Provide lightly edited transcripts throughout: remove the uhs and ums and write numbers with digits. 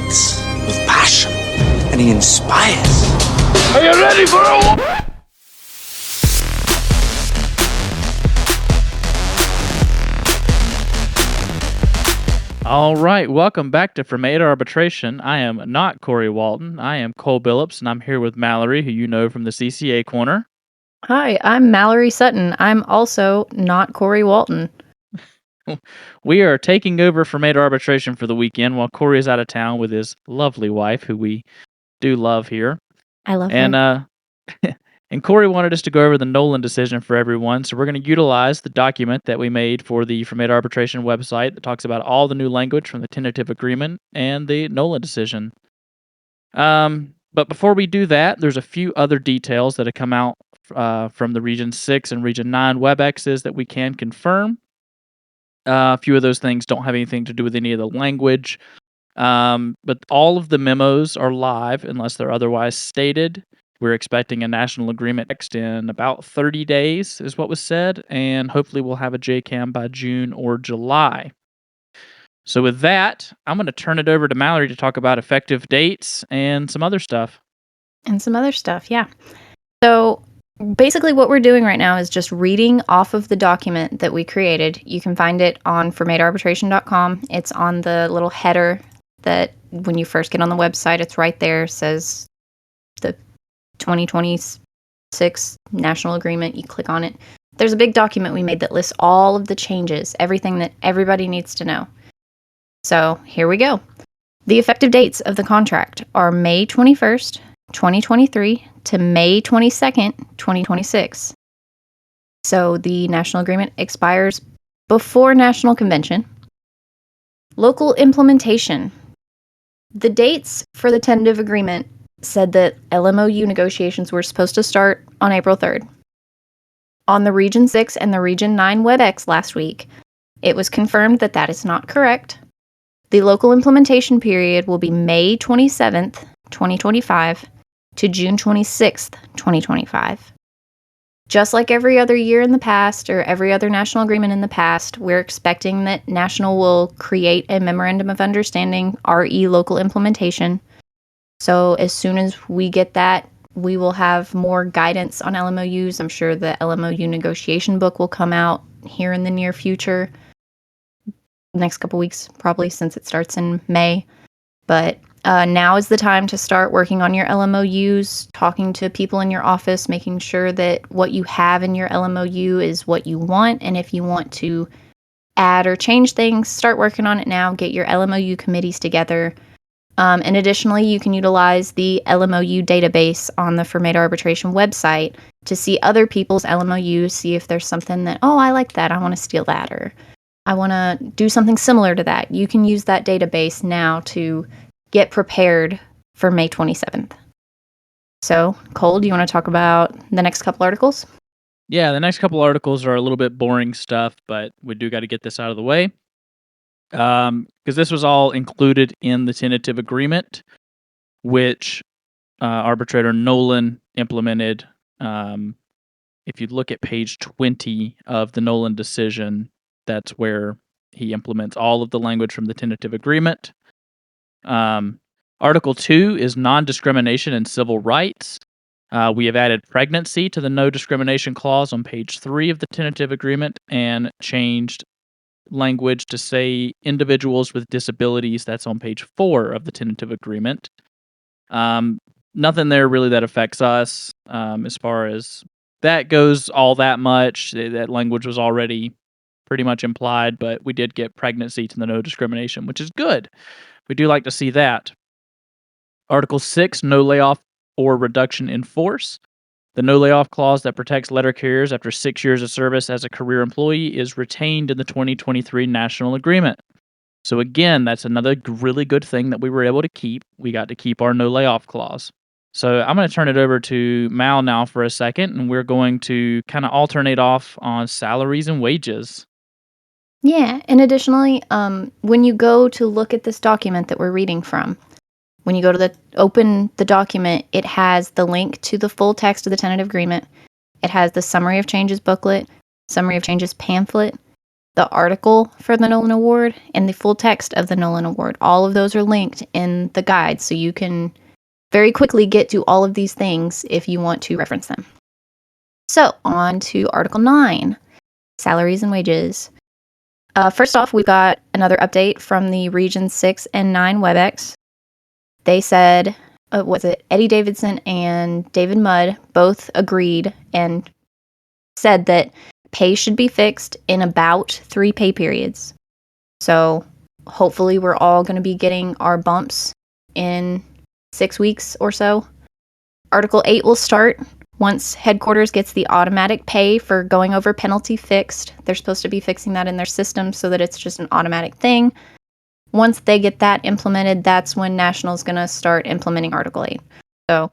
ignites with passion, and he inspires. Are you ready for a war? All right, welcome back to From A to Arbitration. I am not Corey Walton. I am Cole Billups, and I'm here with Mallory, who you know from the CCA Corner. Hi, I'm Mallory Sutton. I'm also not Corey Walton. We are taking over From A to Arbitration for the weekend while Corey is out of town with his lovely wife, who we do love here. I love And her. and Corey wanted us to go over the Nolan decision for everyone, so we're going to utilize the document that we made for the From A to Arbitration website that talks about all the new language from the tentative agreement and the Nolan decision. But before we do that, there's a few other details that have come out from the Region 6 and Region 9 WebExes that we can confirm. A few of those things don't have anything to do with any of the language, but all of the memos are live unless they're otherwise stated. We're expecting a national agreement next in about 30 days is what was said, and hopefully we'll have a JCAM by June or July. So with that, I'm going to turn it over to Mallory to talk about effective dates and some other stuff. Yeah. So basically what we're doing right now is just reading off of the document that we created. You can find it on formatearbitration.com. It's on the little header that when you first get on the website, it's right there. It says the 2026 National Agreement. You click on it. There's a big document we made that lists all of the changes, everything that everybody needs to know. So here we go. The effective dates of the contract are May 21st, 2023 to May 22nd, 2026. So the national agreement expires before National Convention. Local implementation. The dates for the tentative agreement said that LMOU negotiations were supposed to start on April 3rd. On the Region 6 and the Region 9 WebEx last week, it was confirmed that that is not correct. The local implementation period will be May 27th, 2025 to June 26th, 2025. Just like every other year in the past or every other national agreement in the past, we're expecting that National will create a Memorandum of Understanding, RE local implementation. So as soon as we get that, we will have more guidance on LMOUs. I'm sure the LMOU negotiation book will come out here in the near future. Next couple weeks, probably, since it starts in May. But now is the time to start working on your LMOUs, talking to people in your office, making sure that what you have in your LMOU is what you want. And if you want to add or change things, start working on it now. Get your LMOU committees together. And additionally, you can utilize the LMOU database on the From A to Arbitration website to see other people's LMOUs, see if there's something that, oh, I like that, I want to steal that, or I want to do something similar to that. You can use that database now to get prepared for May 27th. So, Cole, do you want to talk about the next couple articles? Yeah, the next couple articles are a little bit boring stuff, but we do got to get this out of the way. Because this was all included in the tentative agreement, which arbitrator Nolan implemented. If you look at page 20 of the Nolan decision, that's where he implements all of the language from the tentative agreement. Article 2 is non-discrimination and civil rights. We have added pregnancy to the no discrimination clause on page 3 of the tentative agreement and changed language to say individuals with disabilities. That's on page 4 of the tentative agreement. Nothing there really that affects us as far as that goes all that much. That language was already pretty much implied, but we did get pregnancy to the no discrimination, which is good. We do like to see that. Article 6, no layoff or reduction in force. The no layoff clause that protects letter carriers after 6 years of service as a career employee is retained in the 2023 National Agreement. So again, that's another really good thing that we were able to keep. We got to keep our no layoff clause. So I'm going to turn it over to Mal now for a second, and we're going to kind of alternate off on salaries and wages. Yeah, and additionally, when you go to look at this document that we're reading from, when you go to open the document, it has the link to the full text of the tentative agreement. It has the summary of changes booklet, summary of changes pamphlet, the article for the Nolan Award, and the full text of the Nolan Award. All of those are linked in the guide, so you can very quickly get to all of these things if you want to reference them. So, on to Article 9, Salaries and Wages. First off, we got another update from the Region 6 and 9 WebEx. They said, Eddie Davidson and David Mudd both agreed and said that pay should be fixed in about 3 pay periods. So hopefully we're all going to be getting our bumps in 6 weeks or so. Article 8 will start once headquarters gets the automatic pay for going over penalty fixed. They're supposed to be fixing that in their system so that it's just an automatic thing. Once they get that implemented, that's when National's going to start implementing Article 8. So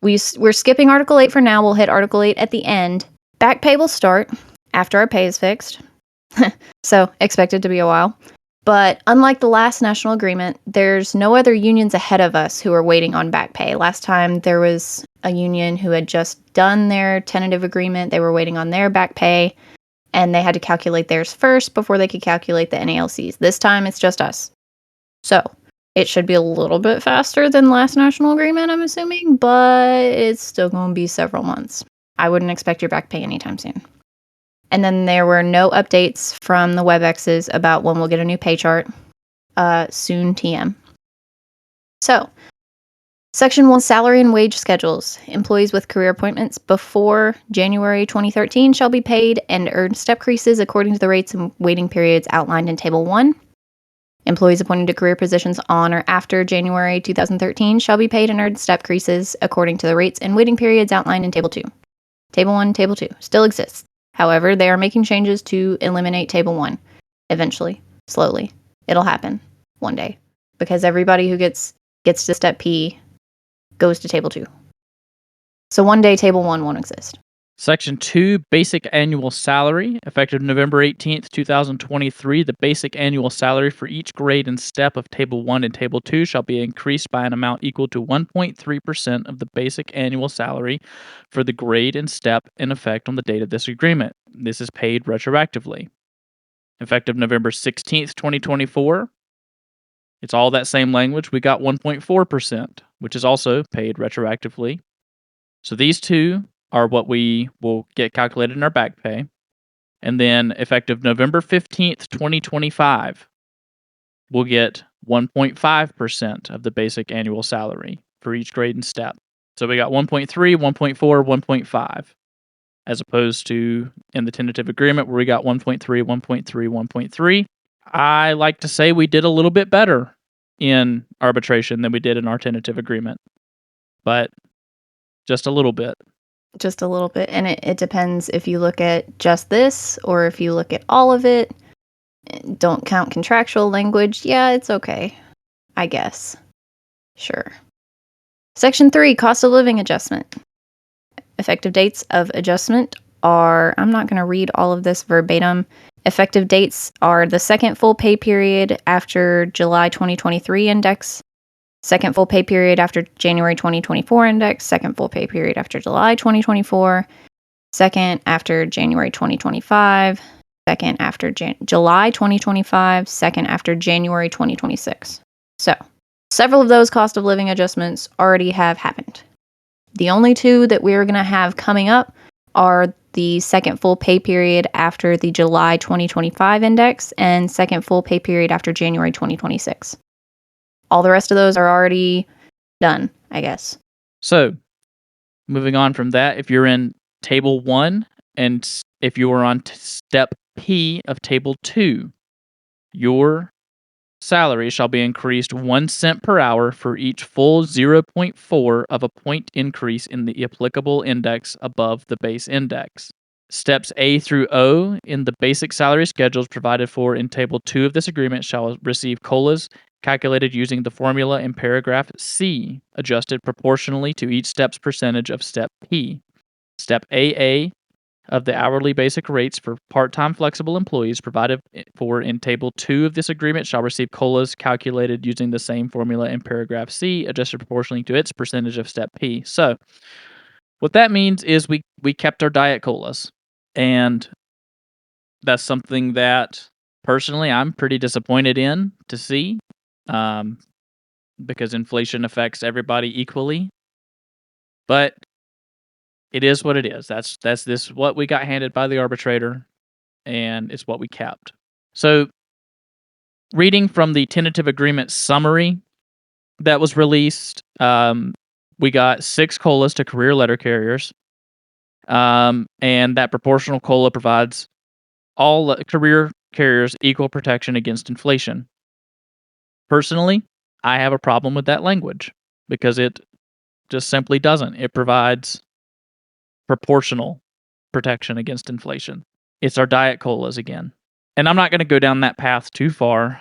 we're skipping Article 8 for now. We'll hit Article 8 at the end. Back pay will start after our pay is fixed. So expect it to be a while. But unlike the last national agreement, there's no other unions ahead of us who are waiting on back pay. Last time there was a union who had just done their tentative agreement. They were waiting on their back pay, and they had to calculate theirs first before they could calculate the NALCs. This time it's just us. So it should be a little bit faster than last national agreement, I'm assuming, but it's still going to be several months. I wouldn't expect your back pay anytime soon. And then there were no updates from the WebExes about when we'll get a new pay chart. Soon TM. So, Section 1 Salary and Wage Schedules. Employees with career appointments before January 2013 shall be paid and earn step creases according to the rates and waiting periods outlined in Table 1. Employees appointed to career positions on or after January 2013 shall be paid and earn step creases according to the rates and waiting periods outlined in Table 2. Table 1, Table 2 still exists. However, they are making changes to eliminate Table 1. Eventually. Slowly. It'll happen. One day. Because everybody who gets to Step P goes to Table 2. So one day Table 1 won't exist. Section 2, Basic Annual Salary. Effective November 18th, 2023, the basic annual salary for each grade and step of Table 1 and Table 2 shall be increased by an amount equal to 1.3% of the basic annual salary for the grade and step in effect on the date of this agreement. This is paid retroactively. Effective November 16th, 2024, it's all that same language. We got 1.4%, which is also paid retroactively. So these two are what we will get calculated in our back pay. And then effective November 15th, 2025, we'll get 1.5% of the basic annual salary for each grade and step. So we got 1.3, 1.4, 1.5, as opposed to in the tentative agreement where we got 1.3, 1.3, 1.3. I like to say we did a little bit better in arbitration than we did in our tentative agreement, but just a little bit. Just a little bit. And it depends if you look at just this or if you look at all of it. Don't count contractual language. Yeah, it's okay. I guess. Sure. Section 3, Cost of Living Adjustment. Effective dates of adjustment are, I'm not going to read all of this verbatim. Effective dates are the second full pay period after July 2023 index, second full pay period after January 2024 index, second full pay period after July 2024, second after January 2025, second after July 2025, second after January 2026. So, several of those cost of living adjustments already have happened. The only two that we're going to have coming up are the second full pay period after the July 2025 index and second full pay period after January 2026. All the rest of those are already done, I guess. So, moving on from that, if you're in Table 1 and if you are on Step P of Table 2, your salary shall be increased 1 cent per hour for each full 0.4 of a point increase in the applicable index above the base index. Steps A through O in the basic salary schedules provided for in Table 2 of this agreement shall receive COLAs calculated using the formula in paragraph C, adjusted proportionally to each step's percentage of Step P. Step AA of the hourly basic rates for part-time flexible employees provided for in Table 2 of this agreement shall receive COLAs calculated using the same formula in paragraph C, adjusted proportionally to its percentage of Step P. So, what that means is we kept our diet COLAs. And that's something that personally I'm pretty disappointed in to see, because inflation affects everybody equally. But it is what it is. That's this what we got handed by the arbitrator, and it's what we kept. So, reading from the tentative agreement summary that was released, we got 6 COLAs to career letter carriers, and that proportional COLA provides all career carriers equal protection against inflation. Personally, I have a problem with that language because it just simply doesn't. It provides proportional protection against inflation. It's our diet colas again. And I'm not going to go down that path too far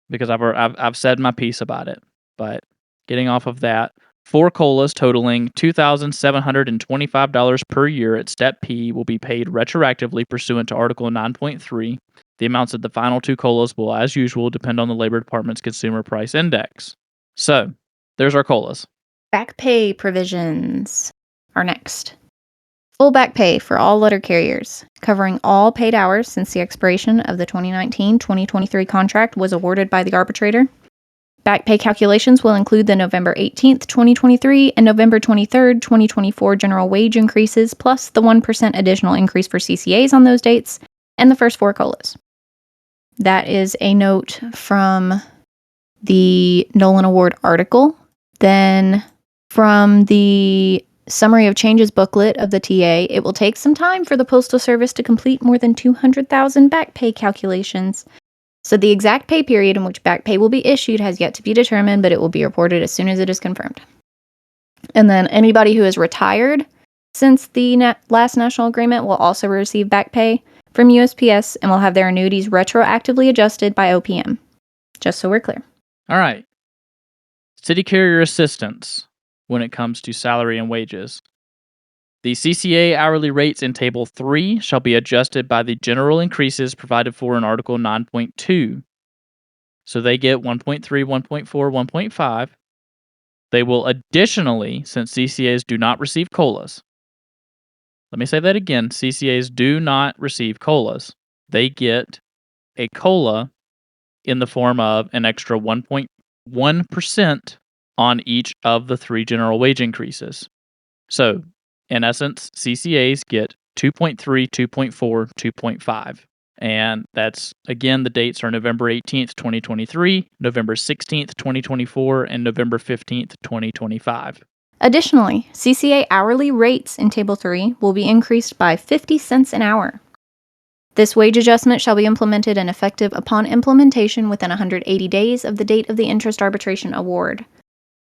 because I've said my piece about it. But getting off of that, 4 colas totaling $2,725 per year at Step P will be paid retroactively pursuant to Article 9.3. The amounts of the final 2 colas will, as usual, depend on the Labor Department's Consumer Price Index. So, there's our colas. Back pay provisions are next. Full back pay for all letter carriers, covering all paid hours since the expiration of the 2019-2023 contract was awarded by the arbitrator. Back pay calculations will include the November 18th, 2023 and November 23rd, 2024 general wage increases, plus the 1% additional increase for CCAs on those dates, and the first 4 COLAs. That is a note from the Nolan Award article. Then from the Summary of Changes booklet of the TA, it will take some time for the Postal Service to complete more than 200,000 back pay calculations. So the exact pay period in which back pay will be issued has yet to be determined, but it will be reported as soon as it is confirmed. And then anybody who is retired since the last national agreement will also receive back pay from USPS and will have their annuities retroactively adjusted by OPM. Just so we're clear. All right. City carrier assistance when it comes to salary and wages. The CCA hourly rates in Table 3 shall be adjusted by the general increases provided for in Article 9.2. So they get 1.3, 1.4, 1.5. They will additionally, since CCAs do not receive COLAs. Let me say that again. CCAs do not receive COLAs. They get a COLA in the form of an extra 1.1% on each of the 3 general wage increases. So, in essence, CCAs get 2.3, 2.4, 2.5. And that's, again, the dates are November 18th, 2023, November 16th, 2024, and November 15th, 2025. Additionally, CCA hourly rates in Table 3 will be increased by 50 cents an hour. This wage adjustment shall be implemented and effective upon implementation within 180 days of the date of the interest arbitration award.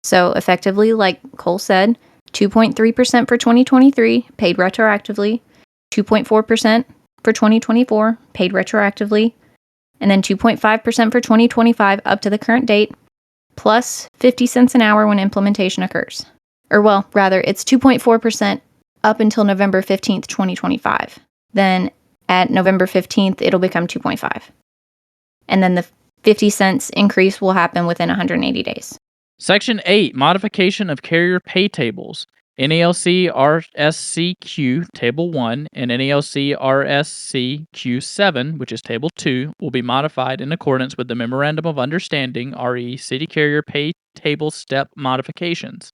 So, effectively, like Cole said, 2.3% for 2023, paid retroactively, 2.4% for 2024, paid retroactively, and then 2.5% for 2025 up to the current date, plus 50 cents an hour when implementation occurs. Or, well, rather, it's 2.4% up until November 15th, 2025. Then, at November 15th, it'll become 2.5. And then the 50 cents increase will happen within 180 days. Section 8, Modification of Carrier Pay Tables. NALC RSCQ Table 1 and NALC RSCQ 7, which is Table 2, will be modified in accordance with the Memorandum of Understanding, RE City Carrier Pay Table Step Modifications.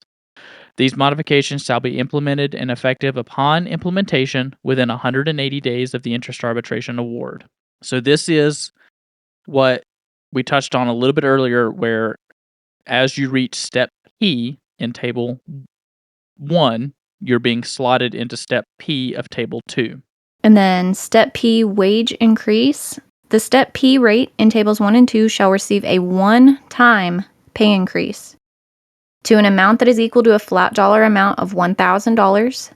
These modifications shall be implemented and effective upon implementation within 180 days of the interest arbitration award. So this is what we touched on a little bit earlier, where as you reach Step P in Table 1, you're being slotted into Step P of Table 2. And then Step P wage increase. The Step P rate in Tables 1 and 2 shall receive a one-time pay increase to an amount that is equal to a flat dollar amount of $1,000.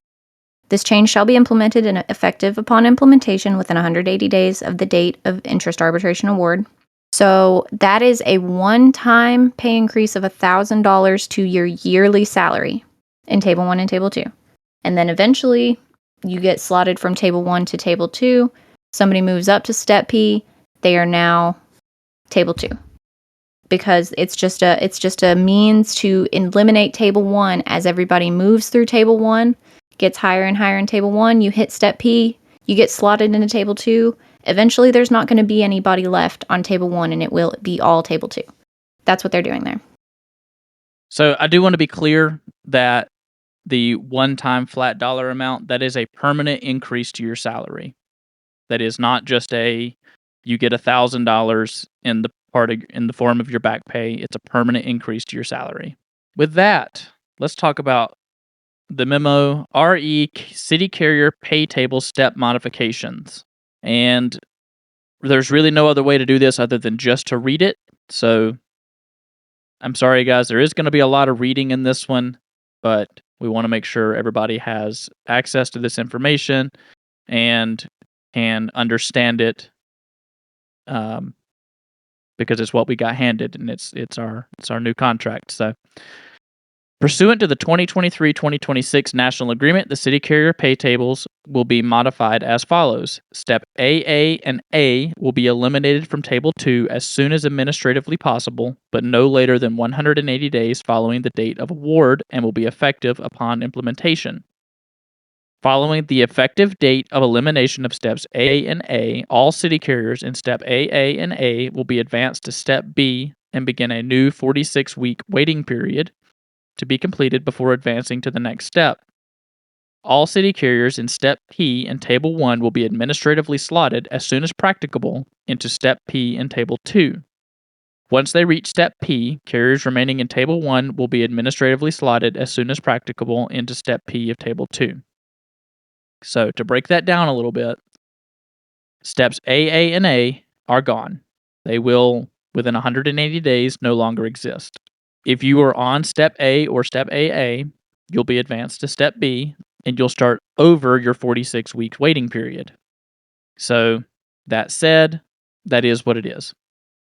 This change shall be implemented and effective upon implementation within 180 days of the date of interest arbitration award. So that is a one-time pay increase of $1,000 to your yearly salary in Table 1 and Table 2. And then eventually you get slotted from Table 1 to Table 2. Somebody moves up to Step P. They are now Table 2. Because it's just a means to eliminate Table 1 as everybody moves through Table 1, gets higher and higher in Table 1, you hit Step P, you get slotted into Table 2, Eventually, there's not going to be anybody left on table 1, and it will be all table 2. That's what they're doing there. So I do want to be clear that the one-time flat dollar amount, that is a permanent increase to your salary. That is not just you get $1,000 in the form of your back pay. It's a permanent increase to your salary. With that, let's talk about the memo RE City Carrier Pay Table Step Modifications. And there's really no other way to do this other than just to read it. So I'm sorry, guys, there is going to be a lot of reading in this one, but we want to make sure everybody has access to this information and can understand it, because it's what we got handed, and it's our new contract. So, pursuant to the 2023-2026 National Agreement, the city carrier pay tables will be modified as follows. Step AA and A will be eliminated from Table 2 as soon as administratively possible, but no later than 180 days following the date of award, and will be effective upon implementation. Following the effective date of elimination of Steps A and A, all city carriers in Step AA and A will be advanced to Step B and begin a new 46-week waiting period to be completed before advancing to the next step. All city carriers in Step P in Table 1 will be administratively slotted as soon as practicable into Step P in Table 2. Once they reach Step P, carriers remaining in Table 1 will be administratively slotted as soon as practicable into Step P of Table 2. So, to break that down a little bit, Steps AA and A are gone. They will, within 180 days, no longer exist. If you are on Step A or Step AA, you'll be advanced to Step B, and you'll start over your 46-week waiting period. So, that said, that is what it is.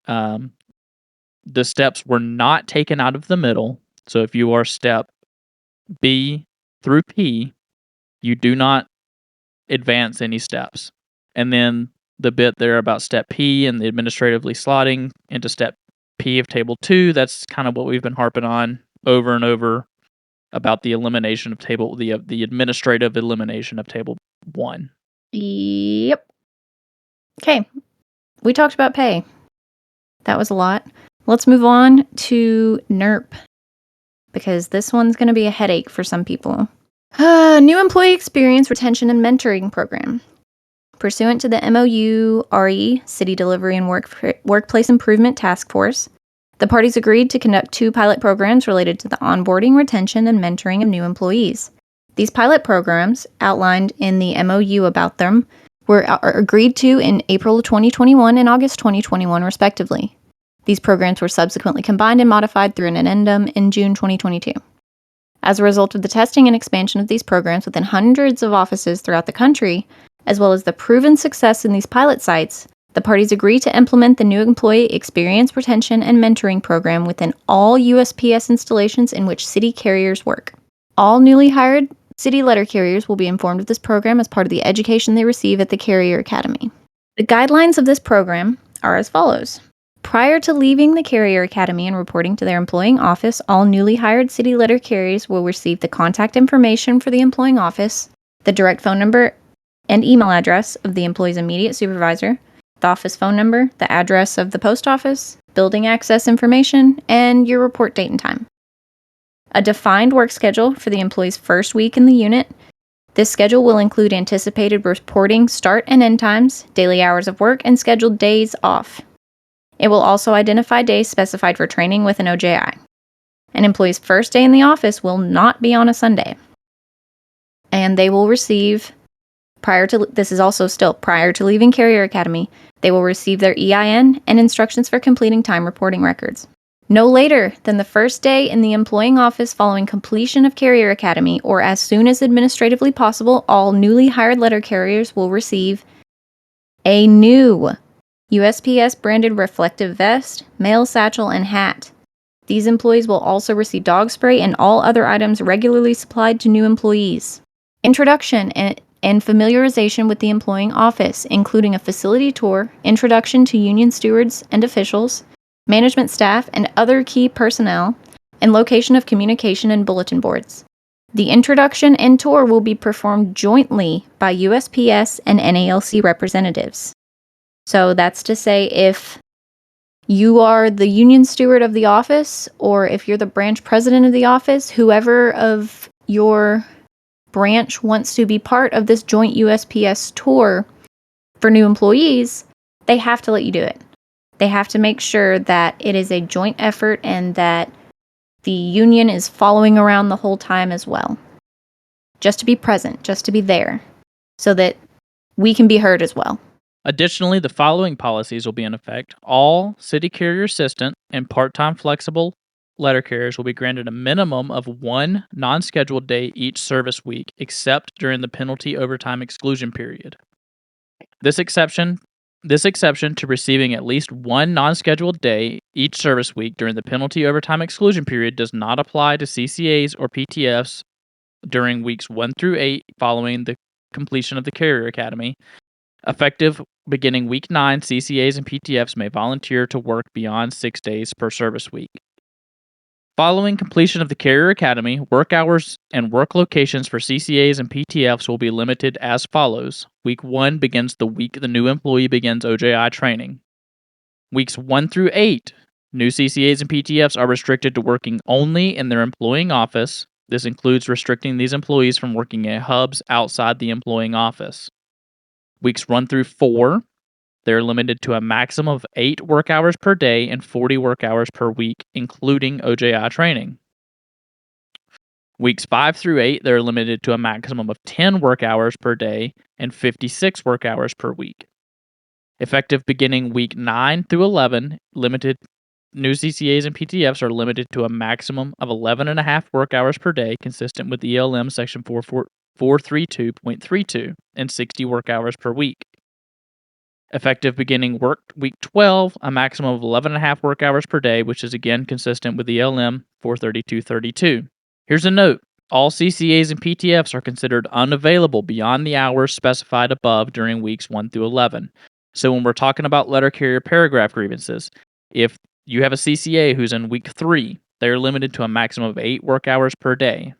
The steps were not taken out of the middle. So, if you are Step B through P, you do not advance any steps. And then the bit there about Step P and the administratively slotting into Step P of Table 2, that's kind of what we've been harping on over and over about the elimination of the administrative elimination of Table 1. Yep. Okay. We talked about pay. That was a lot. Let's move on to NERP, because this one's going to be a headache for some people. New Employee Experience Retention and Mentoring Program. Pursuant to the MOU RE City Delivery and Workplace Improvement Task Force, the parties agreed to conduct 2 pilot programs related to the onboarding, retention, and mentoring of new employees. These pilot programs, outlined in the MOU about them, were agreed to in April 2021 and August 2021, respectively. These programs were subsequently combined and modified through an addendum in June 2022. As a result of the testing and expansion of these programs within hundreds of offices throughout the country, as well as the proven success in these pilot sites, the parties agreed to implement the new Employee Experience Retention and Mentoring Program within all USPS installations in which city carriers work. All newly hired city letter carriers will be informed of this program as part of the education they receive at the Carrier Academy. The guidelines of this program are as follows. Prior to leaving the Carrier Academy and reporting to their employing office, all newly hired city letter carriers will receive the contact information for the employing office, the direct phone number and email address of the employee's immediate supervisor, the office phone number, the address of the post office, building access information, and your report date and time. A defined work schedule for the employee's first week in the unit. This schedule will include anticipated reporting start and end times, daily hours of work, and scheduled days off. It will also identify days specified for training with an OJI. An employee's first day in the office will not be on a Sunday. And they will receive, prior to leaving Carrier Academy, they will receive their EIN and instructions for completing time reporting records. No later than the first day in the employing office following completion of Carrier Academy, or as soon as administratively possible, all newly hired letter carriers will receive a new USPS-branded reflective vest, mail satchel, and hat. These employees will also receive dog spray and all other items regularly supplied to new employees. Introduction and familiarization with the employing office, including a facility tour, introduction to union stewards and officials, management staff, and other key personnel, and location of communication and bulletin boards. The introduction and tour will be performed jointly by USPS and NALC representatives. So that's to say if you are the union steward of the office, or if you're the branch president of the office, whoever of your branch wants to be part of this joint USPS tour for new employees, they have to let you do it. They have to make sure that it is a joint effort and that the union is following around the whole time as well. Just to be present, just to be there, so that we can be heard as well. Additionally, the following policies will be in effect. All city carrier assistant and part-time flexible letter carriers will be granted a minimum of 1 non-scheduled day each service week, except during the penalty overtime exclusion period. This exception to receiving at least 1 non-scheduled day each service week during the penalty overtime exclusion period does not apply to CCAs or PTFs during weeks 1 through 8 following the completion of the Carrier Academy. Effective beginning week 9, CCAs and PTFs may volunteer to work beyond 6 days per service week. Following completion of the Carrier Academy, work hours and work locations for CCAs and PTFs will be limited as follows. Week 1 begins the week the new employee begins OJI training. Weeks 1 through 8, new CCAs and PTFs are restricted to working only in their employing office. This includes restricting these employees from working at hubs outside the employing office. Weeks 1 through 4, they're limited to a maximum of 8 work hours per day and 40 work hours per week, including OJI training. Weeks 5 through 8, they're limited to a maximum of 10 work hours per day and 56 work hours per week. Effective beginning week 9 through 11, new CCAs and PTFs are limited to a maximum of 11.5 work hours per day, consistent with ELM section 432.32, and 60 work hours per week. Effective beginning week 12, a maximum of 11.5 work hours per day, which is again consistent with ELM 432.32. Here's a note. All CCAs and PTFs are considered unavailable beyond the hours specified above during weeks 1 through 11. So when we're talking about letter carrier paragraph grievances, if you have a CCA who's in week 3, they're limited to a maximum of 8 work hours per day.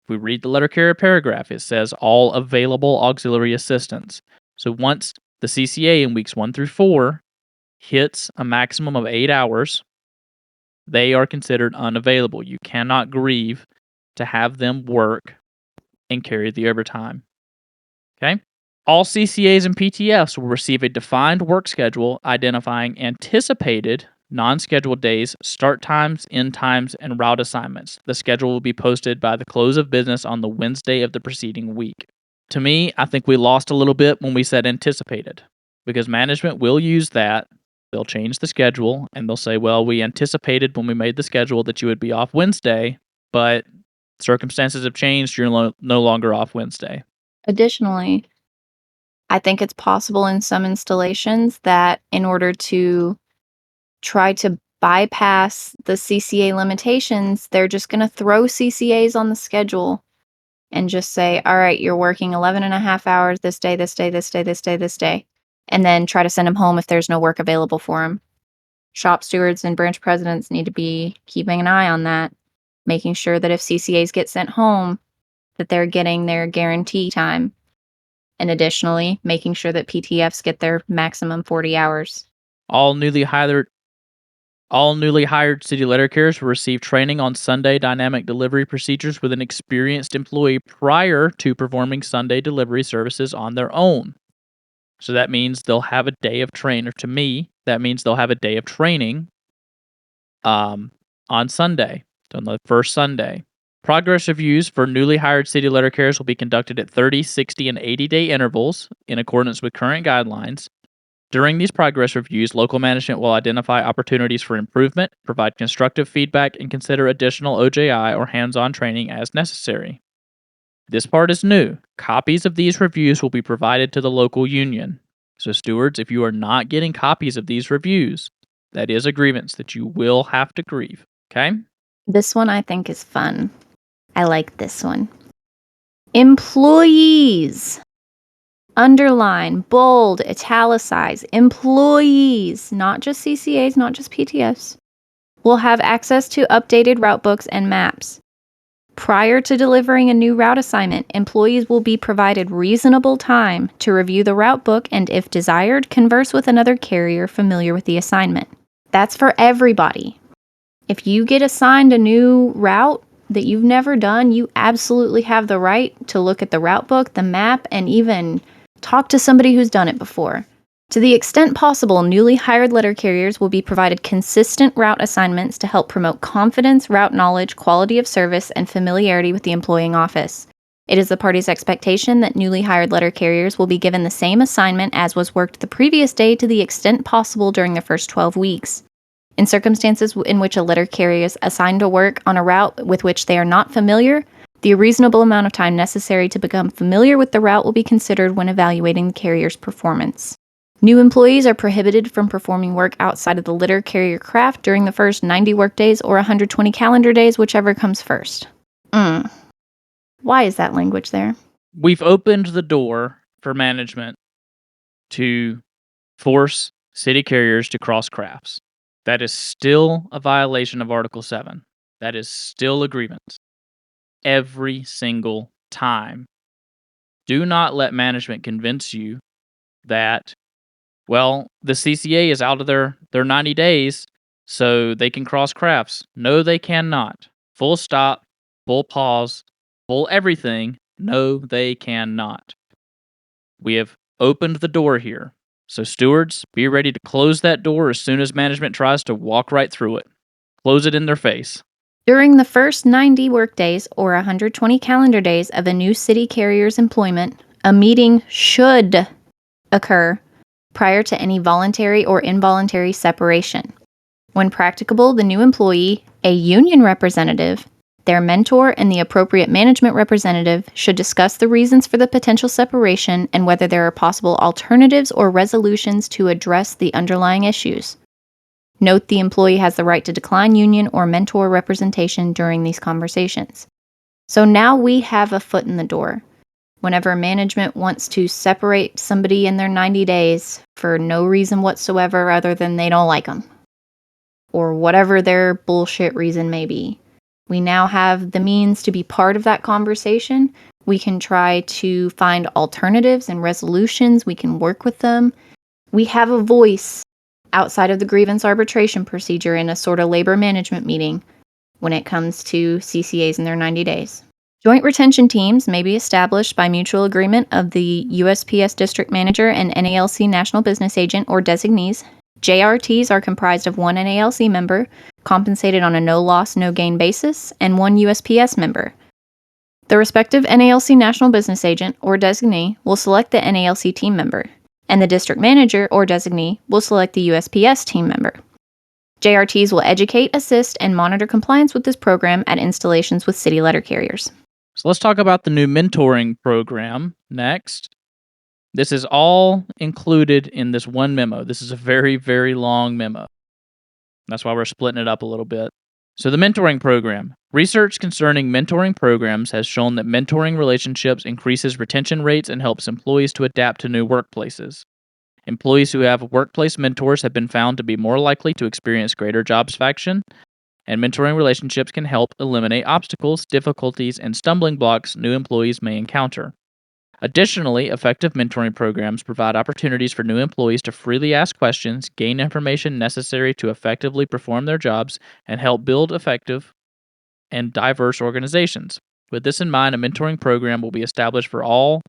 If we read the letter carrier paragraph, it says all available auxiliary assistants. So once the CCA in weeks 1 through 4 hits a maximum of 8 hours, they are considered unavailable. You cannot grieve to have them work and carry the overtime. Okay? All CCAs and PTFs will receive a defined work schedule identifying anticipated non-scheduled days, start times, end times, and route assignments. The schedule will be posted by the close of business on the Wednesday of the preceding week. To me, I think we lost a little bit when we said anticipated, because management will use that. They'll change the schedule and they'll say, well, we anticipated when we made the schedule that you would be off Wednesday, but circumstances have changed. You're no longer off Wednesday. Additionally, I think it's possible in some installations that in order to try to bypass the CCA limitations, they're just going to throw CCAs on the schedule and just say, all right, you're working 11.5 hours this day, this day, this day, this day, this day, and then try to send them home if there's no work available for them. Shop stewards and branch presidents need to be keeping an eye on that, making sure that if CCAs get sent home, that they're getting their guarantee time. And additionally, making sure that PTFs get their maximum 40 hours. All newly hired city letter carriers will receive training on Sunday dynamic delivery procedures with an experienced employee prior to performing Sunday delivery services on their own. So that means they'll have a day of training. To me, that means they'll have a day of training on Sunday, on the first Sunday. Progress reviews for newly hired city letter carriers will be conducted at 30, 60, and 80-day intervals in accordance with current guidelines. During these progress reviews, local management will identify opportunities for improvement, provide constructive feedback, and consider additional OJI or hands-on training as necessary. This part is new. Copies of these reviews will be provided to the local union. So stewards, if you are not getting copies of these reviews, that is a grievance that you will have to grieve, okay? This one I think is fun. I like this one. Employees. Underline, bold, italicize. Employees, not just CCAs, not just PTFs, will have access to updated route books and maps. Prior to delivering a new route assignment, employees will be provided reasonable time to review the route book and, if desired, converse with another carrier familiar with the assignment. That's for everybody. If you get assigned a new route that you've never done, you absolutely have the right to look at the route book, the map, and even talk to somebody who's done it before. To the extent possible, newly hired letter carriers will be provided consistent route assignments to help promote confidence, route knowledge, quality of service, and familiarity with the employing office. It is the party's expectation that newly hired letter carriers will be given the same assignment as was worked the previous day to the extent possible during the first 12 weeks. In circumstances in which a letter carrier is assigned to work on a route with which they are not familiar, the reasonable amount of time necessary to become familiar with the route will be considered when evaluating the carrier's performance. New employees are prohibited from performing work outside of the letter carrier craft during the first 90 workdays or 120 calendar days, whichever comes first. Why is that language there? We've opened the door for management to force city carriers to cross crafts. That is still a violation of Article 7. That is still a grievance. Every single time. Do not let management convince you that, well, the CCA is out of their 90 days, so they can cross crafts. No, they cannot. Full stop, full pause, full everything. No, they cannot. We have opened the door here. So stewards, be ready to close that door as soon as management tries to walk right through it. Close it in their face. During the first 90 workdays or 120 calendar days of a new city carrier's employment, a meeting should occur prior to any voluntary or involuntary separation. When practicable, the new employee, a union representative, their mentor, and the appropriate management representative should discuss the reasons for the potential separation and whether there are possible alternatives or resolutions to address the underlying issues. Note the employee has the right to decline union or mentor representation during these conversations. So now we have a foot in the door. Whenever management wants to separate somebody in their 90 days for no reason whatsoever other than they don't like them, or whatever their bullshit reason may be, we now have the means to be part of that conversation. We can try to find alternatives and resolutions. We can work with them. We have a voice outside of the grievance arbitration procedure in a sort of labor management meeting when it comes to CCAs in their 90 days. Joint retention teams may be established by mutual agreement of the USPS district manager and NALC national business agent or designees. JRTs are comprised of one NALC member, compensated on a no-loss, no-gain basis, and one USPS member. The respective NALC national business agent or designee will select the NALC team member, and the district manager or designee will select the USPS team member. JRTs will educate, assist, and monitor compliance with this program at installations with city letter carriers. So let's talk about the new mentoring program next. This is all included in this one memo. This is a very, very long memo. That's why we're splitting it up a little bit. So the mentoring program. Research concerning mentoring programs has shown that mentoring relationships increases retention rates and helps employees to adapt to new workplaces. Employees who have workplace mentors have been found to be more likely to experience greater job satisfaction, and mentoring relationships can help eliminate obstacles, difficulties, and stumbling blocks new employees may encounter. Additionally, effective mentoring programs provide opportunities for new employees to freely ask questions, gain information necessary to effectively perform their jobs, and help build effective and diverse organizations. With this in mind, a mentoring program will be established for all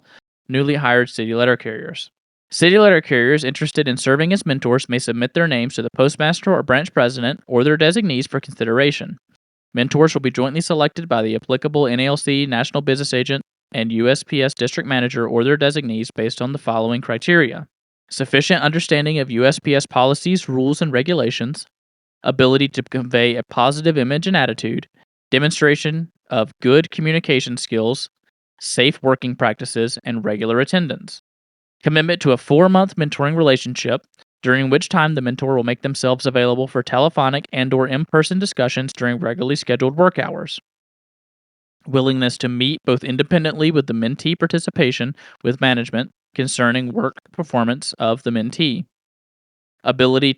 newly hired city letter carriers. City letter carriers interested in serving as mentors may submit their names to the postmaster or branch president or their designees for consideration. Mentors will be jointly selected by the applicable NALC national business agent and USPS district manager or their designees based on the following criteria: sufficient understanding of USPS policies, rules, and regulations, ability to convey a positive image and attitude, demonstration of good communication skills, safe working practices, and regular attendance. Commitment to a 4-month mentoring relationship, during which time the mentor will make themselves available for telephonic and/or in-person discussions during regularly scheduled work hours. Willingness to meet both independently with the mentee participation with management concerning work performance of the mentee. Ability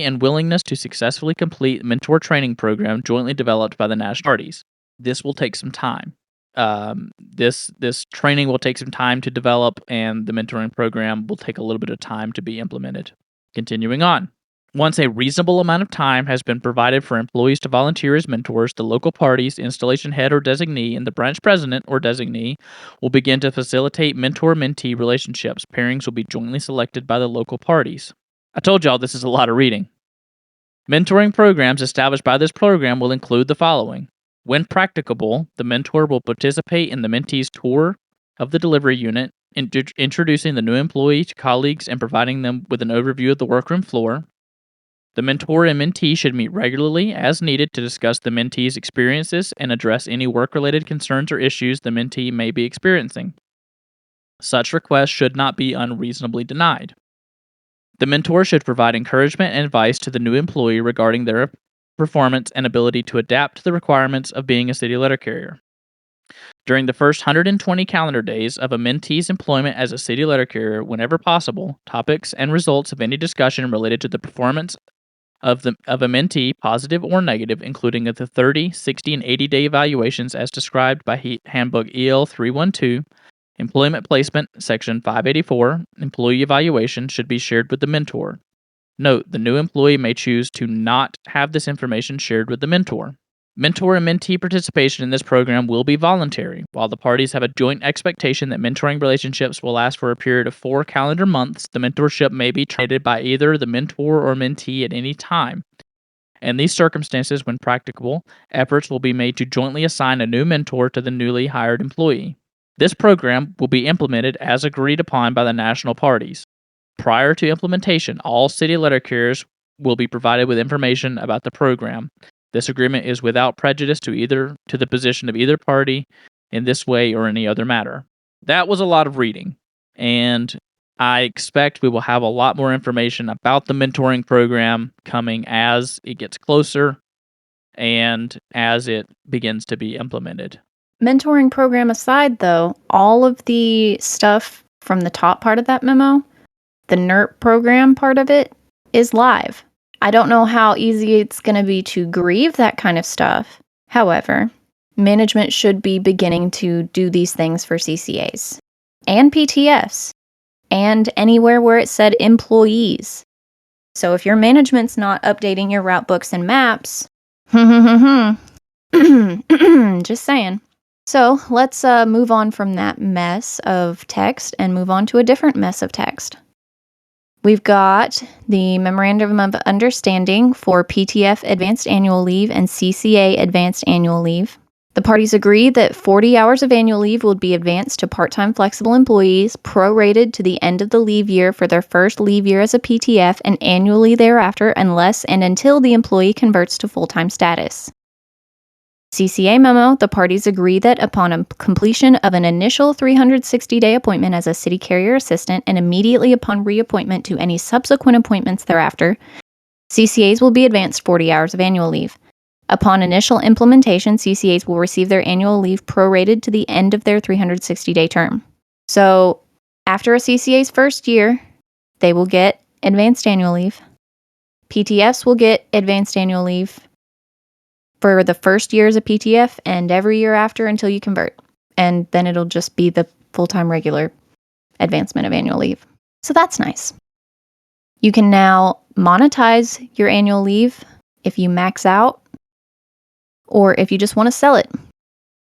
and willingness to successfully complete mentor training program jointly developed by the national parties. This will take some time. This training will take some time to develop, and the mentoring program will take a little bit of time to be implemented. Continuing on. Once a reasonable amount of time has been provided for employees to volunteer as mentors, the local parties, installation head or designee, and the branch president or designee will begin to facilitate mentor-mentee relationships. Pairings will be jointly selected by the local parties. I told y'all this is a lot of reading. Mentoring programs established by this program will include the following. When practicable, the mentor will participate in the mentee's tour of the delivery unit, introducing the new employee to colleagues and providing them with an overview of the workroom floor. The mentor and mentee should meet regularly as needed to discuss the mentee's experiences and address any work-related concerns or issues the mentee may be experiencing. Such requests should not be unreasonably denied. The mentor should provide encouragement and advice to the new employee regarding their performance and ability to adapt to the requirements of being a city letter carrier. During the first 120 calendar days of a mentee's employment as a city letter carrier, whenever possible, topics and results of any discussion related to the performance of a mentee, positive or negative, including the 30, 60, and 80-day evaluations as described by Handbook EL 312, Employment Placement, Section 584, Employee Evaluation, should be shared with the mentor. Note, the new employee may choose to not have this information shared with the mentor. Mentor and mentee participation in this program will be voluntary. While the parties have a joint expectation that mentoring relationships will last for a period of 4 calendar months, the mentorship may be terminated by either the mentor or mentee at any time. In these circumstances, when practicable, efforts will be made to jointly assign a new mentor to the newly hired employee. This program will be implemented as agreed upon by the national parties. Prior to implementation, all city letter carriers will be provided with information about the program. This agreement is without prejudice to the position of either party in this way or any other matter. That was a lot of reading, and I expect we will have a lot more information about the mentoring program coming as it gets closer and as it begins to be implemented. Mentoring program aside, though, all of the stuff from the top part of that memo, the NERP program part of it, is live. I don't know how easy it's going to be to grieve that kind of stuff. However, management should be beginning to do these things for CCAs and PTFs and anywhere where it said employees. So if your management's not updating your route books and maps, just saying. So let's move on from that mess of text and move on to a different mess of text. We've got the Memorandum of Understanding for PTF Advanced Annual Leave and CCA Advanced Annual Leave. The parties agree that 40 hours of annual leave will be advanced to part-time flexible employees, prorated to the end of the leave year for their first leave year as a PTF and annually thereafter unless and until the employee converts to full-time status. CCA memo, the parties agree that upon a completion of an initial 360-day appointment as a city carrier assistant and immediately upon reappointment to any subsequent appointments thereafter, CCAs will be advanced 40 hours of annual leave. Upon initial implementation, CCAs will receive their annual leave prorated to the end of their 360-day term. So, after a CCA's first year, they will get advanced annual leave. PTFs will get advanced annual leave for the first year as a PTF and every year after until you convert. And then it'll just be the full-time regular advancement of annual leave. So that's nice. You can now monetize your annual leave if you max out or if you just want to sell it.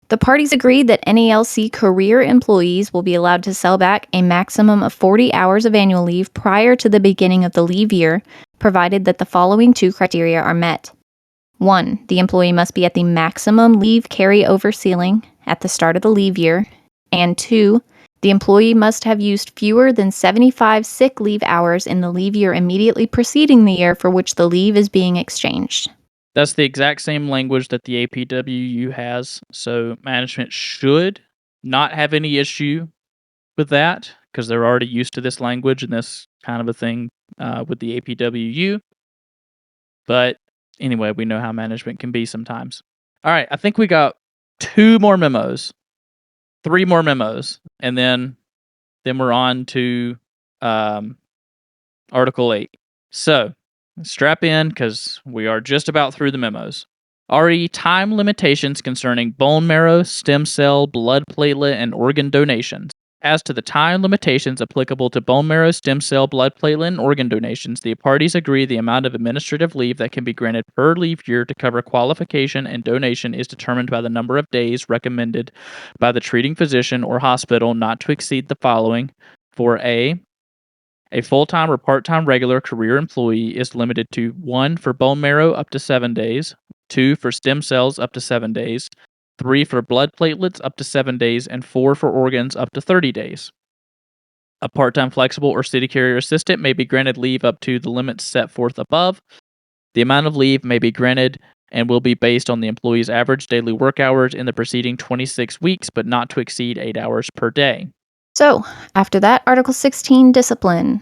The parties agreed that NELC career employees will be allowed to sell back a maximum of 40 hours of annual leave prior to the beginning of the leave year, provided that the following 2 criteria are met. 1, the employee must be at the maximum leave carryover ceiling at the start of the leave year. And 2, the employee must have used fewer than 75 sick leave hours in the leave year immediately preceding the year for which the leave is being exchanged. That's the exact same language that the APWU has, so management should not have any issue with that because they're already used to this language and this kind of a thing with the APWU. But anyway, we know how management can be sometimes. All right, I think we got 3 more memos, and then we're on to Article 8. So strap in because we are just about through the memos. Time limitations concerning bone marrow, stem cell, blood platelet, and organ donations. As to the time limitations applicable to bone marrow, stem cell, blood platelet, and organ donations, the parties agree the amount of administrative leave that can be granted per leave year to cover qualification and donation is determined by the number of days recommended by the treating physician or hospital not to exceed the following. For A full-time or part-time regular career employee is limited to 1 for bone marrow up to 7 days, 2 for stem cells up to 7 days, 3 for blood platelets up to 7 days, and 4 for organs up to 30 days. A part-time flexible or city carrier assistant may be granted leave up to the limits set forth above. The amount of leave may be granted and will be based on the employee's average daily work hours in the preceding 26 weeks, but not to exceed 8 hours per day. So, after that, Article 16, discipline.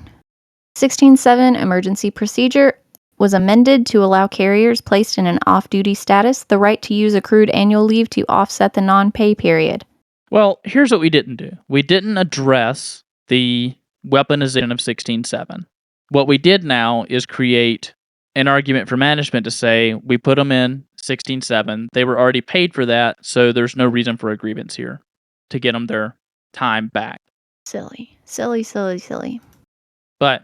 16.7, emergency procedure, was amended to allow carriers placed in an off-duty status the right to use accrued annual leave to offset the non-pay period. Well, here's what we didn't do. We didn't address the weaponization of 16.7. What we did now is create an argument for management to say, we put them in 16.7. They were already paid for that, so there's no reason for a grievance here to get them their time back. Silly. But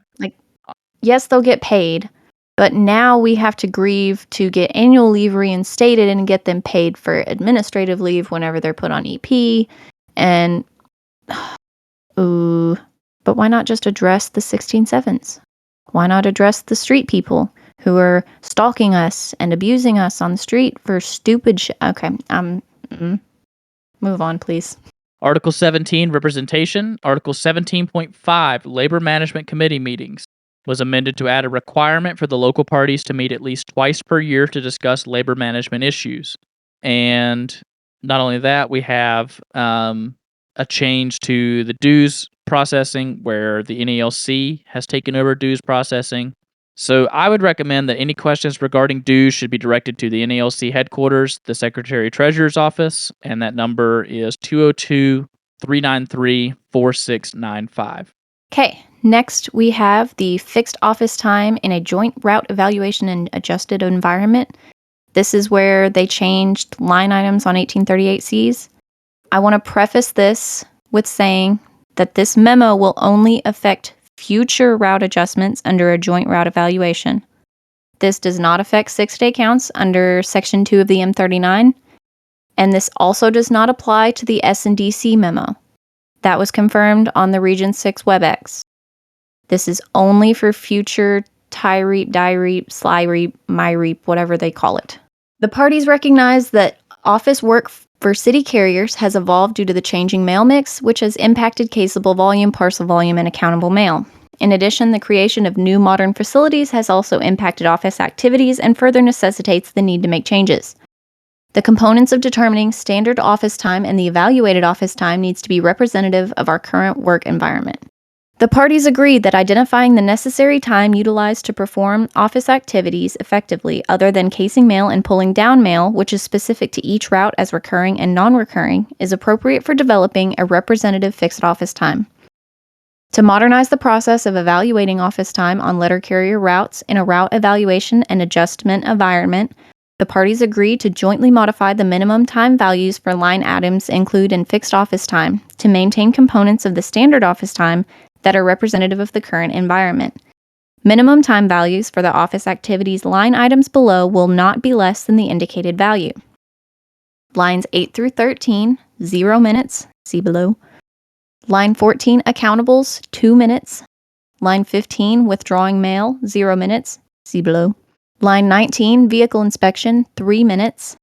Yes, they'll get paid, but now we have to grieve to get annual leave reinstated and get them paid for administrative leave whenever they're put on EP. And, but why not just address the 16.7s? Why not address the street people who are stalking us and abusing us on the street for stupid shit? Okay, move on, please. Article 17, representation. Article 17.5, labor management committee meetings, was amended to add a requirement for the local parties to meet at least twice per year to discuss labor management issues. And not only that, we have a change to the dues processing where the NELC has taken over dues processing. So I would recommend that any questions regarding dues should be directed to the NELC headquarters, the Secretary Treasurer's office, and that number is 202-393-4695. Okay, next we have the fixed office time in a joint route evaluation and adjusted environment. This is where they changed line items on 1838Cs. I want to preface this with saying that this memo will only affect future route adjustments under a joint route evaluation. This does not affect 6-day counts under Section 2 of the M39, and this also does not apply to the S&DC memo. That was confirmed on the Region 6 WebEx. This is only for future TIREAP, DIREAP, SLYREAP, MyREAP, whatever they call it. The parties recognize that office work for city carriers has evolved due to the changing mail mix, which has impacted caseable volume, parcel volume, and accountable mail. In addition, the creation of new modern facilities has also impacted office activities and further necessitates the need to make changes. The components of determining standard office time and the evaluated office time needs to be representative of our current work environment. The parties agreed that identifying the necessary time utilized to perform office activities effectively other than casing mail and pulling down mail, which is specific to each route as recurring and non-recurring, is appropriate for developing a representative fixed office time. To modernize the process of evaluating office time on letter carrier routes in a route evaluation and adjustment environment, the parties agreed to jointly modify the minimum time values for line items included in fixed office time to maintain components of the standard office time that are representative of the current environment. Minimum time values for the office activities line items below will not be less than the indicated value. Lines 8 through 13, 0 minutes, see below. Line 14, accountables, 2 minutes. Line 15, withdrawing mail, 0 minutes, see below. Line 19, vehicle inspection, 3 minutes.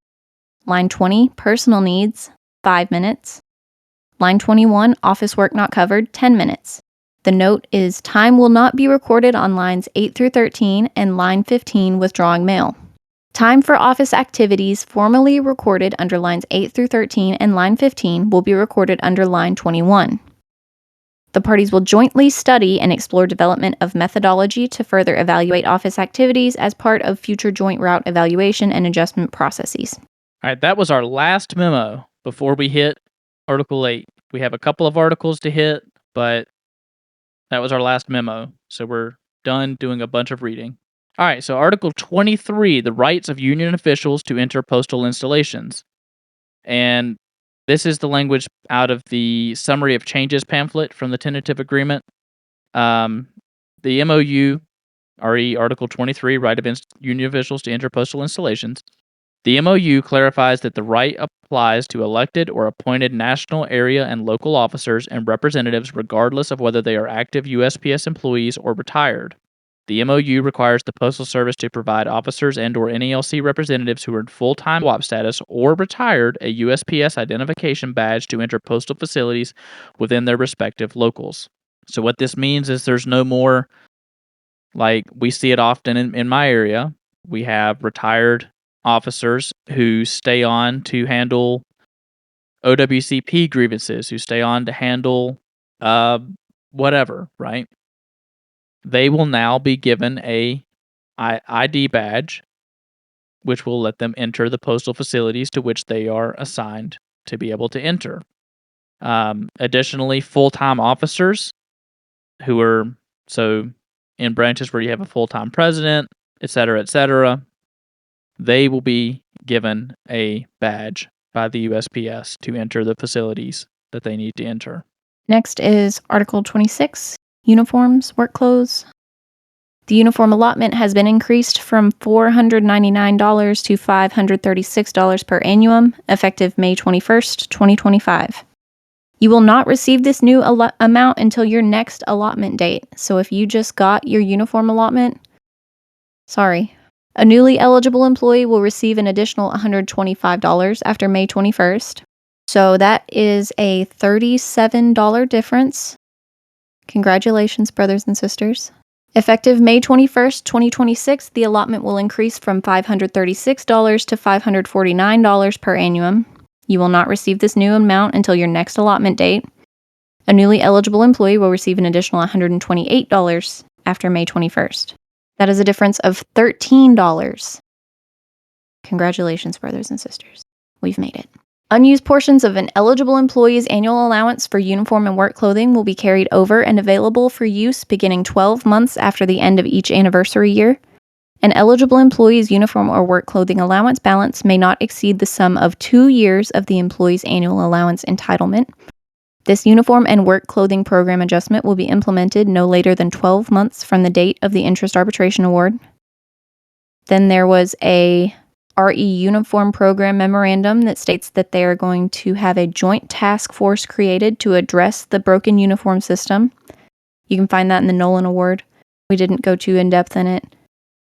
Line 20, personal needs, 5 minutes. Line 21, office work not covered, 10 minutes. The note is time will not be recorded on lines 8 through 13 and line 15, withdrawing mail. Time for office activities formally recorded under lines 8 through 13 and line 15 will be recorded under line 21. The parties will jointly study and explore development of methodology to further evaluate office activities as part of future joint route evaluation and adjustment processes. All right, that was our last memo before we hit Article 8. We have a couple of articles to hit, but that was our last memo, so we're done doing a bunch of reading. All right, so Article 23, the rights of union officials to enter postal installations. And this is the language out of the Summary of Changes pamphlet from the tentative agreement. The MOU, RE Article 23, right of union officials to enter postal installations. The MOU clarifies that the right applies to elected or appointed national, area, and local officers and representatives regardless of whether they are active USPS employees or retired. The MOU requires the Postal Service to provide officers and/or NELC representatives who are in full-time WAP status or retired a USPS identification badge to enter postal facilities within their respective locals. So what this means is there's no more, like we see it often in my area. We have retired officers who stay on to handle OWCP grievances, who stay on to handle whatever, right? They will now be given a ID badge, which will let them enter the postal facilities to which they are assigned to be able to enter. Additionally, full-time officers who are, so in branches where you have a full-time president, et cetera, they will be given a badge by the USPS to enter the facilities that they need to enter. Next is Article 26, uniforms, work clothes. The uniform allotment has been increased from $499 to $536 per annum, effective May 21st, 2025. You will not receive this new amount until your next allotment date. So if you just got your uniform allotment, sorry. A newly eligible employee will receive an additional $125 after May 21st. So that is a $37 difference. Congratulations, brothers and sisters. Effective May 21st, 2026, the allotment will increase from $536 to $549 per annum. You will not receive this new amount until your next allotment date. A newly eligible employee will receive an additional $128 after May 21st. That is a difference of $13. Congratulations, brothers and sisters. We've made it. Unused portions of an eligible employee's annual allowance for uniform and work clothing will be carried over and available for use beginning 12 months after the end of each anniversary year. An eligible employee's uniform or work clothing allowance balance may not exceed the sum of 2 years of the employee's annual allowance entitlement. This uniform and work clothing program adjustment will be implemented no later than 12 months from the date of the interest arbitration award. Then there was a RE Uniform Program Memorandum that states that they are going to have a joint task force created to address the broken uniform system. You can find that in the Nolan Award. We didn't go too in-depth in it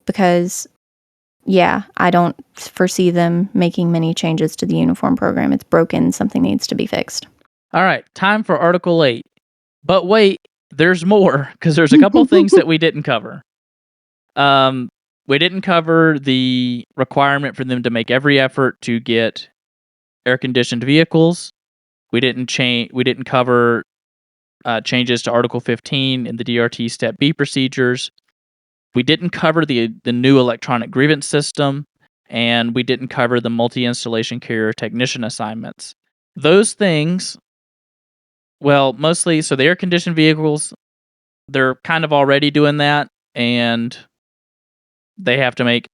because, yeah, I don't foresee them making many changes to the uniform program. It's broken. Something needs to be fixed. All right, time for Article 8. But wait, there's more, because there's a couple things that we didn't cover. We didn't cover the requirement for them to make every effort to get air-conditioned vehicles. We didn't cover changes to Article 15 in the DRT Step B procedures. We didn't cover the new electronic grievance system, and we didn't cover the multi-installation carrier technician assignments. Those things, well, mostly, so the air-conditioned vehicles, they're kind of already doing that, and they have to make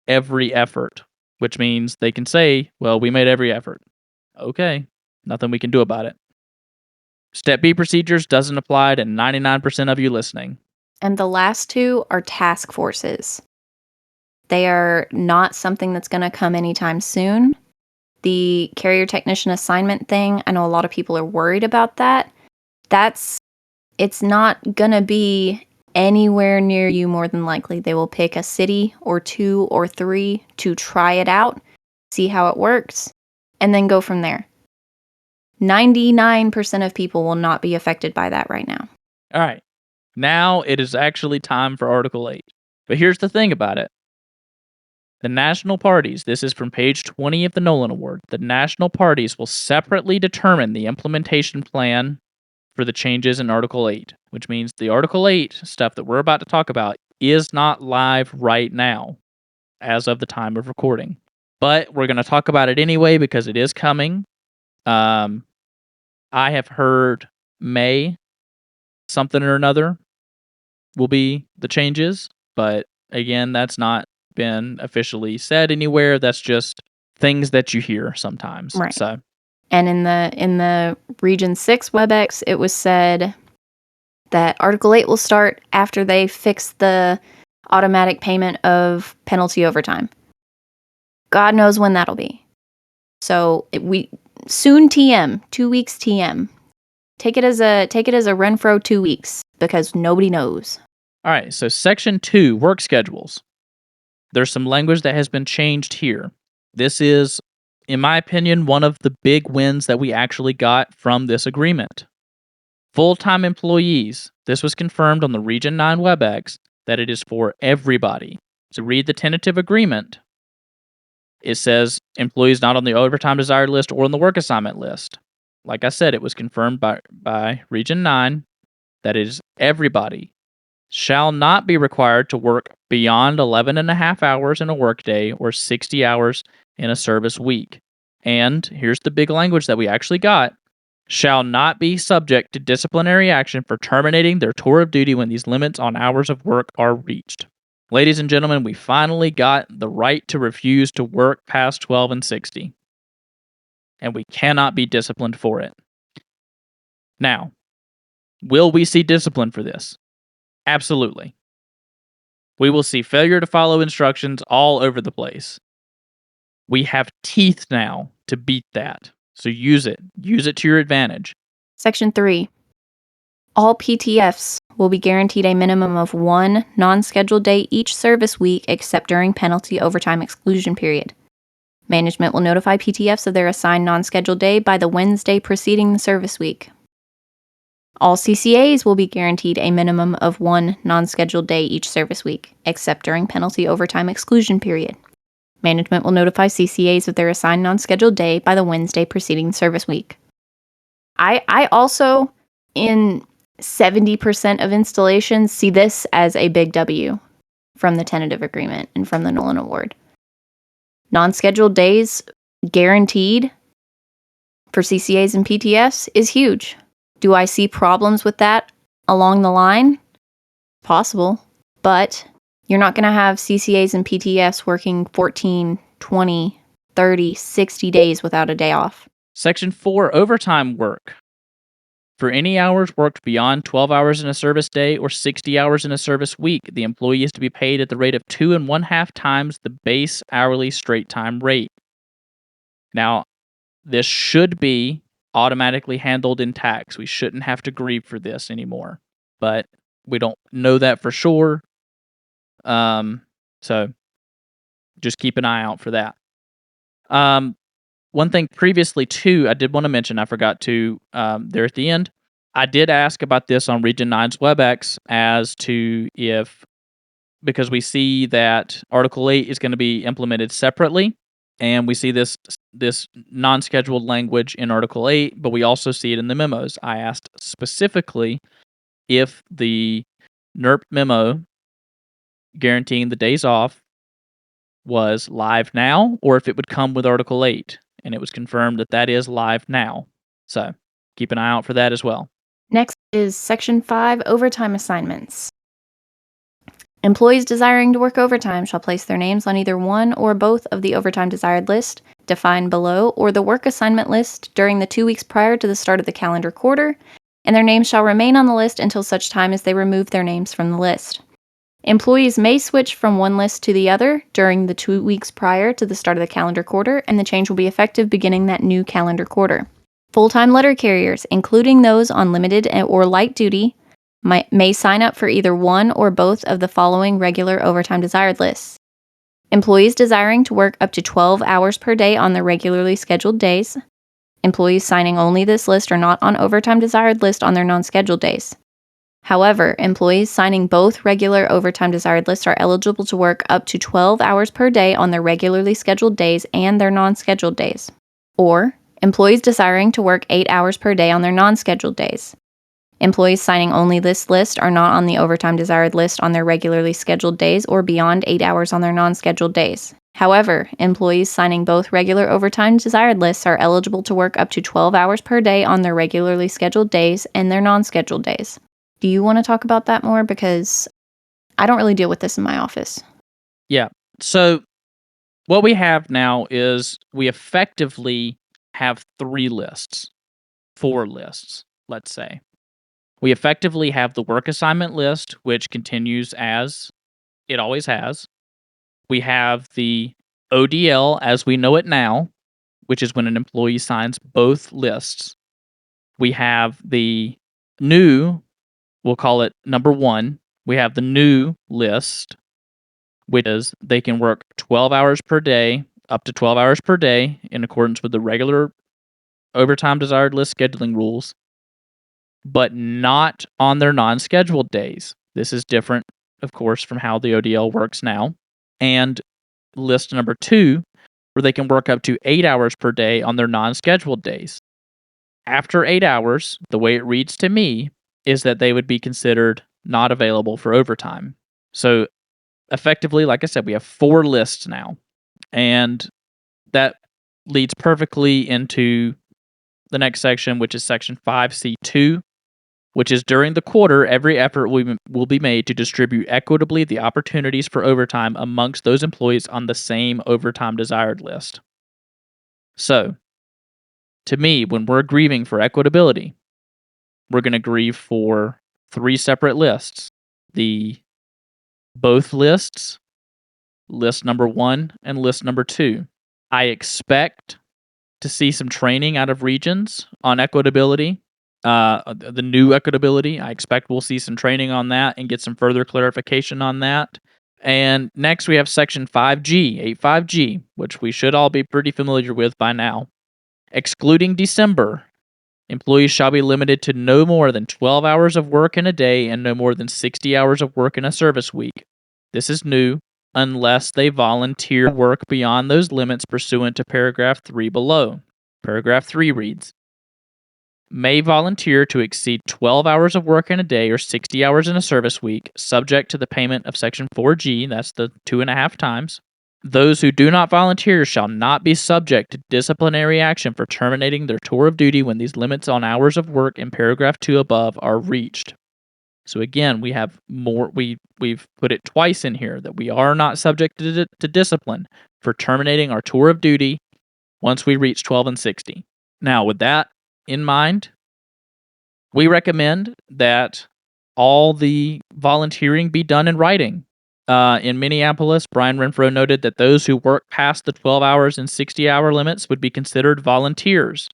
every effort, which means they can say, well, we made every effort. Okay, nothing we can do about it. Step B procedures doesn't apply to 99% of you listening. And the last two are task forces. They are not something that's going to come anytime soon. The carrier technician assignment thing, I know a lot of people are worried about that. It's not going to be anywhere near you more than likely. They will pick a city or 2 or 3 to try it out, see how it works, and then go from there. 99% of people will not be affected by that right now. All right. Now it is actually time for Article 8. But here's the thing about it. The national parties, this is from page 20 of the Nolan Award, the national parties will separately determine the implementation plan for the changes in Article 8, which means the Article 8 stuff that we're about to talk about is not live right now as of the time of recording. But we're going to talk about it anyway because it is coming. I have heard May something or another will be the changes, but again, that's not been officially said anywhere. That's just things that you hear sometimes. Right. So, and in the Region 6 WebEx, it was said that Article 8 will start after they fix the automatic payment of penalty overtime. God knows when that'll be. So we soon TM, 2 weeks TM. Take it as a Renfro 2 weeks because nobody knows. all right. So Section 2, work schedules. There's some language that has been changed here. This is, in my opinion, one of the big wins that we actually got from this agreement. Full-time employees. This was confirmed on the Region 9 WebEx that it is for everybody. So read the tentative agreement. It says employees not on the overtime desired list or on the work assignment list. Like I said, it was confirmed by Region 9 that it is everybody shall not be required to work beyond 11 and a half hours in a workday or 60 hours in a service week. And here's the big language that we actually got. Shall not be subject to disciplinary action for terminating their tour of duty when these limits on hours of work are reached. Ladies and gentlemen, we finally got the right to refuse to work past 12 and 60. And we cannot be disciplined for it. Now, will we see discipline for this? Absolutely. We will see failure to follow instructions all over the place. We have teeth now to beat that. So use it. Use it to your advantage. Section 3. All PTFs will be guaranteed a minimum of 1 non-scheduled day each service week except during penalty overtime exclusion period. Management will notify PTFs of their assigned non-scheduled day by the Wednesday preceding the service week. All CCAs will be guaranteed a minimum of 1 non-scheduled day each service week, except during penalty overtime exclusion period. Management will notify CCAs of their assigned non-scheduled day by the Wednesday preceding the service week. I also, in 70% of installations, see this as a big W from the tentative agreement and from the Nolan Award. Non-scheduled days guaranteed for CCAs and PTFs is huge. Do I see problems with that along the line? Possible. But you're not going to have CCAs and PTFs working 14, 20, 30, 60 days without a day off. Section 4, overtime work. For any hours worked beyond 12 hours in a service day or 60 hours in a service week, the employee is to be paid at the rate of 2 1/2 times the base hourly straight time rate. Now, this should be automatically handled in tax. We shouldn't have to grieve for this anymore, but we don't know that for sure. So just keep an eye out for that. One thing previously too, I did want to mention, I forgot to there at the end. I did ask about this on Region 9's WebEx as to if, because we see that Article 8 is going to be implemented separately, and we see this non-scheduled language in Article 8, but we also see it in the memos. I asked specifically if the NERP memo guaranteeing the days off was live now, or if it would come with Article 8. And it was confirmed that that is live now. So keep an eye out for that as well. Next is Section 5, overtime assignments. Employees desiring to work overtime shall place their names on either one or both of the overtime desired list, defined below, or the work assignment list during the 2 weeks prior to the start of the calendar quarter, and their names shall remain on the list until such time as they remove their names from the list. Employees may switch from one list to the other during the 2 weeks prior to the start of the calendar quarter, and the change will be effective beginning that new calendar quarter. Full-time letter carriers, including those on limited or light duty, may sign up for either one or both of the following regular overtime desired lists. Employees desiring to work up to 12 hours per day on their regularly scheduled days. Employees signing only this list are not on overtime desired list on their non-scheduled days. However, employees signing both regular overtime desired lists are eligible to work up to 12 hours per day on their regularly scheduled days and their non-scheduled days. Or, employees desiring to work 8 hours per day on their non-scheduled days. Employees signing only this list are not on the overtime desired list on their regularly scheduled days or beyond 8 hours on their non-scheduled days. However, employees signing both regular overtime desired lists are eligible to work up to 12 hours per day on their regularly scheduled days and their non-scheduled days. Do you want to talk about that more? Because I don't really deal with this in my office. Yeah. So what we have now is we effectively have 4 lists, let's say. We effectively have the work assignment list, which continues as it always has. We have the ODL as we know it now, which is when an employee signs both lists. We have the new, we'll call it number 1. We have the new list, which is they can work 12 hours per day, up to 12 hours per day, in accordance with the regular overtime desired list scheduling rules, but not on their non-scheduled days. This is different, of course, from how the ODL works now. And list number 2, where they can work up to 8 hours per day on their non-scheduled days. After 8 hours, the way it reads to me is that they would be considered not available for overtime. So effectively, like I said, we have 4 lists now. And that leads perfectly into the next section, which is section 5C2, which is during the quarter, every effort will be made to distribute equitably the opportunities for overtime amongst those employees on the same overtime desired list. So, to me, when we're grieving for equitability, we're going to grieve for 3 separate lists. The both lists, list number 1 and list number 2. I expect to see some training out of regions on equitability, the new equitability. I expect we'll see some training on that and get some further clarification on that. And next we have section 5G, 85G, which we should all be pretty familiar with by now. Excluding December, employees shall be limited to no more than 12 hours of work in a day and no more than 60 hours of work in a service week. This is new, unless they volunteer work beyond those limits pursuant to paragraph 3 below. Paragraph 3 reads, may volunteer to exceed 12 hours of work in a day or 60 hours in a service week, subject to the payment of section 4G, that's the 2.5 times. Those who do not volunteer shall not be subject to disciplinary action for terminating their tour of duty when these limits on hours of work in paragraph 2 above are reached. So again, we have more. We've put it twice in here that we are not subject to discipline for terminating our tour of duty once we reach 12 and 60. Now, with that in mind, we recommend that all the volunteering be done in writing. In Minneapolis, Brian Renfro noted that those who work past the 12 hours and 60-hour limits would be considered volunteers.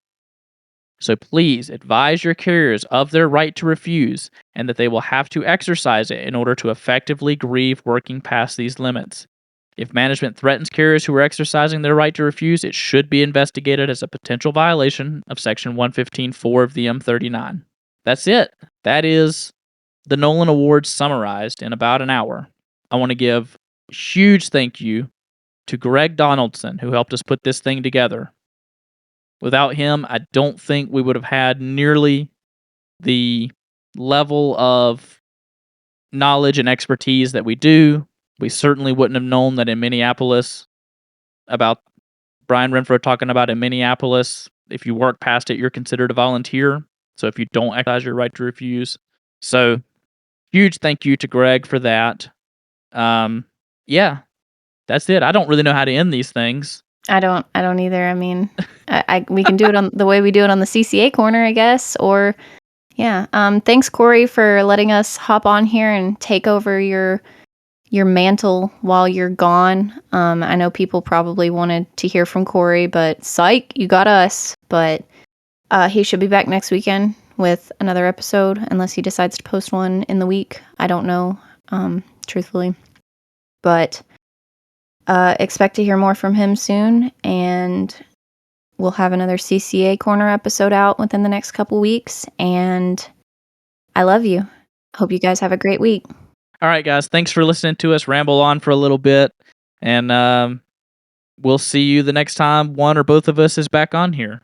So please advise your carriers of their right to refuse and that they will have to exercise it in order to effectively grieve working past these limits. If management threatens carriers who are exercising their right to refuse, it should be investigated as a potential violation of Section 115.4 of the M39. That's it. That is the Nolan Awards summarized in about an hour. I want to give a huge thank you to Greg Donaldson, who helped us put this thing together. Without him, I don't think we would have had nearly the level of knowledge and expertise that we do. We certainly wouldn't have known that in Minneapolis, about Brian Renfro talking about in Minneapolis, if you work past it, you're considered a volunteer. So if you don't exercise your right to refuse. So huge thank you to Greg for that. Yeah, that's it. I don't really know how to end these things. I don't either. I mean, we can do it on the way we do it on the CCA corner, I guess. Or, yeah. Thanks, Corey, for letting us hop on here and take over your mantle while you're gone. I know people probably wanted to hear from Corey, but psych, you got us. But he should be back next weekend with another episode, unless he decides to post one in the week. I don't know, truthfully. But expect to hear more from him soon, and we'll have another CCA Corner episode out within the next couple weeks. And I love you. Hope you guys have a great week. All right, guys. Thanks for listening to us ramble on for a little bit. And we'll see you the next time one or both of us is back on here.